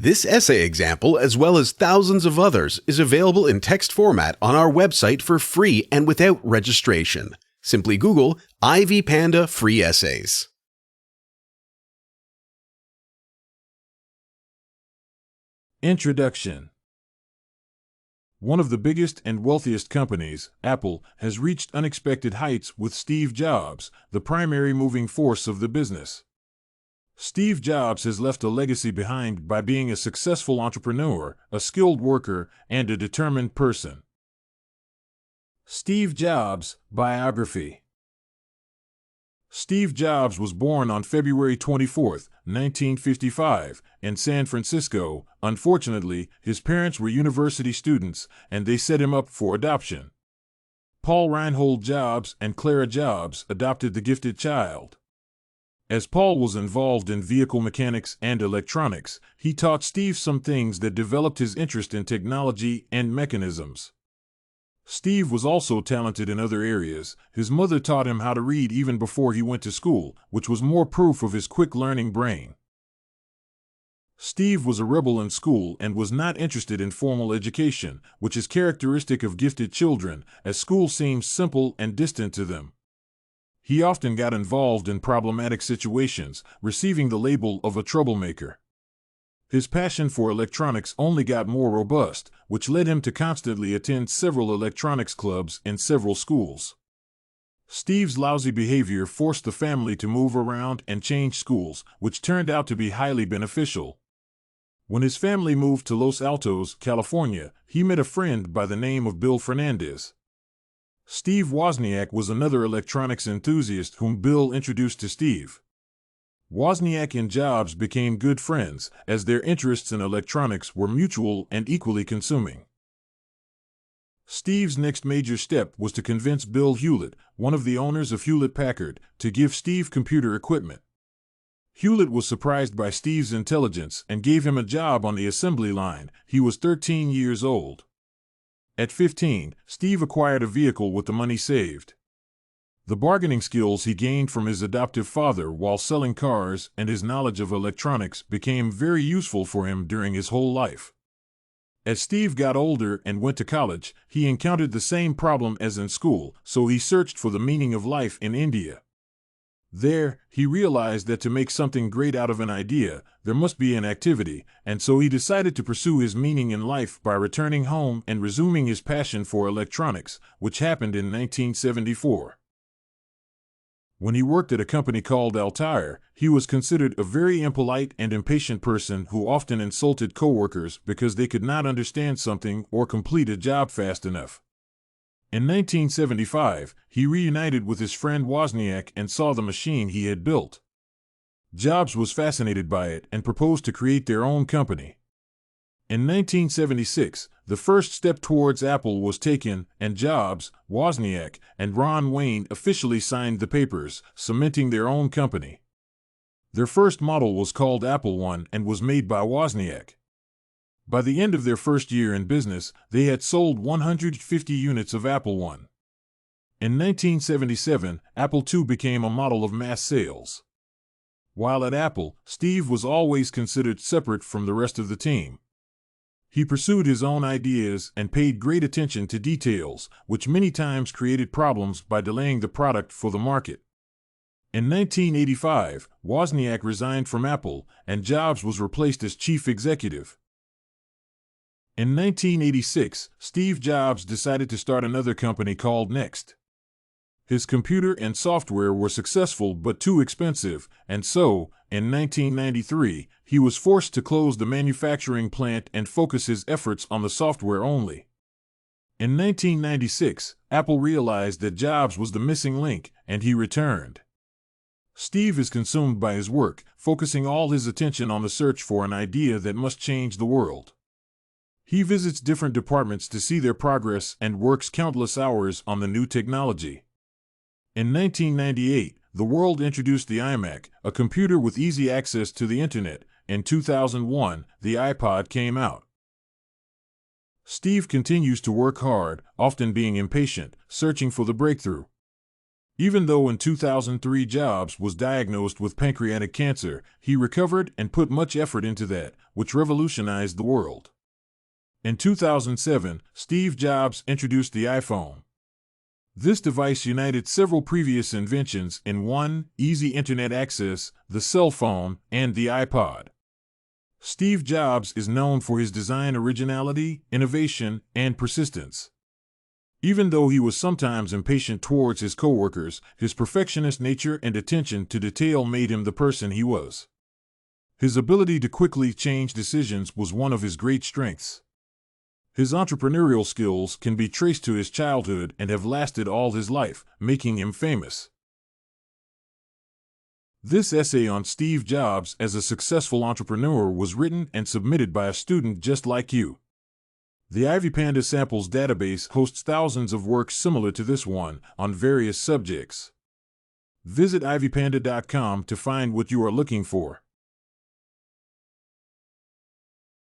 This essay example, as well as thousands of others, is available in text format on our website for free and without registration. Simply Google Ivy Panda Free Essays. Introduction. One of the biggest and wealthiest companies, Apple, has reached unexpected heights with Steve Jobs, the primary moving force of the business. Steve Jobs has left a legacy behind by being a successful entrepreneur, a skilled worker, and a determined person. Steve Jobs, Biography. Steve Jobs was born on February 24, 1955, in San Francisco. Unfortunately, his parents were university students, and they set him up for adoption. Paul Reinhold Jobs and Clara Jobs adopted the gifted child. As Paul was involved in vehicle mechanics and electronics, he taught Steve some things that developed his interest in technology and mechanisms. Steve was also talented in other areas. His mother taught him how to read even before he went to school, which was more proof of his quick learning brain. Steve was a rebel in school and was not interested in formal education, which is characteristic of gifted children, as school seems simple and distant to them. He often got involved in problematic situations, receiving the label of a troublemaker. His passion for electronics only got more robust, which led him to constantly attend several electronics clubs in several schools. Steve's lousy behavior forced the family to move around and change schools, which turned out to be highly beneficial. When his family moved to Los Altos, California, he met a friend by the name of Bill Fernandez. Steve Wozniak was another electronics enthusiast whom Bill introduced to Steve. Wozniak and Jobs became good friends, as their interests in electronics were mutual and equally consuming. Steve's next major step was to convince Bill Hewlett, one of the owners of Hewlett-Packard, to give Steve computer equipment. Hewlett was surprised by Steve's intelligence and gave him a job on the assembly line. He was 13 years old. At 15, Steve acquired a vehicle with the money saved. The bargaining skills he gained from his adoptive father while selling cars and his knowledge of electronics became very useful for him during his whole life. As Steve got older and went to college, he encountered the same problem as in school, so he searched for the meaning of life in India. There, he realized that to make something great out of an idea, there must be an activity, and so he decided to pursue his meaning in life by returning home and resuming his passion for electronics, which happened in 1974. When he worked at a company called Altair, he was considered a very impolite and impatient person who often insulted coworkers because they could not understand something or complete a job fast enough. In 1975, he reunited with his friend Wozniak and saw the machine he had built. Jobs was fascinated by it and proposed to create their own company. In 1976, the first step towards Apple was taken, and Jobs, Wozniak, and Ron Wayne officially signed the papers, cementing their own company. Their first model was called Apple I and was made by Wozniak. By the end of their first year in business, they had sold 150 units of Apple I. In 1977, Apple II became a model of mass sales. While at Apple, Steve was always considered separate from the rest of the team. He pursued his own ideas and paid great attention to details, which many times created problems by delaying the product for the market. In 1985, Wozniak resigned from Apple, and Jobs was replaced as chief executive. In 1986, Steve Jobs decided to start another company called Next. His computer and software were successful but too expensive, and so, in 1993, he was forced to close the manufacturing plant and focus his efforts on the software only. In 1996, Apple realized that Jobs was the missing link, and he returned. Steve is consumed by his work, focusing all his attention on the search for an idea that must change the world. He visits different departments to see their progress and works countless hours on the new technology. In 1998, the world introduced the iMac, a computer with easy access to the internet. In 2001, the Ipod came out. Steve continues to work hard, often being impatient, searching for the breakthrough. Even though in 2003 Jobs was diagnosed with pancreatic cancer, he recovered and put much effort into that, which revolutionized the world. In 2007, Steve Jobs introduced the iPhone. This device united several previous inventions in one: easy internet access, the cell phone, and the iPod. Steve Jobs is known for his design originality, innovation, and persistence. Even though he was sometimes impatient towards his coworkers, his perfectionist nature and attention to detail made him the person he was. His ability to quickly change decisions was one of his great strengths. His entrepreneurial skills can be traced to his childhood and have lasted all his life, making him famous. This essay on Steve Jobs as a successful entrepreneur was written and submitted by a student just like you. The Ivy Panda Samples database hosts thousands of works similar to this one on various subjects. Visit ivypanda.com to find what you are looking for.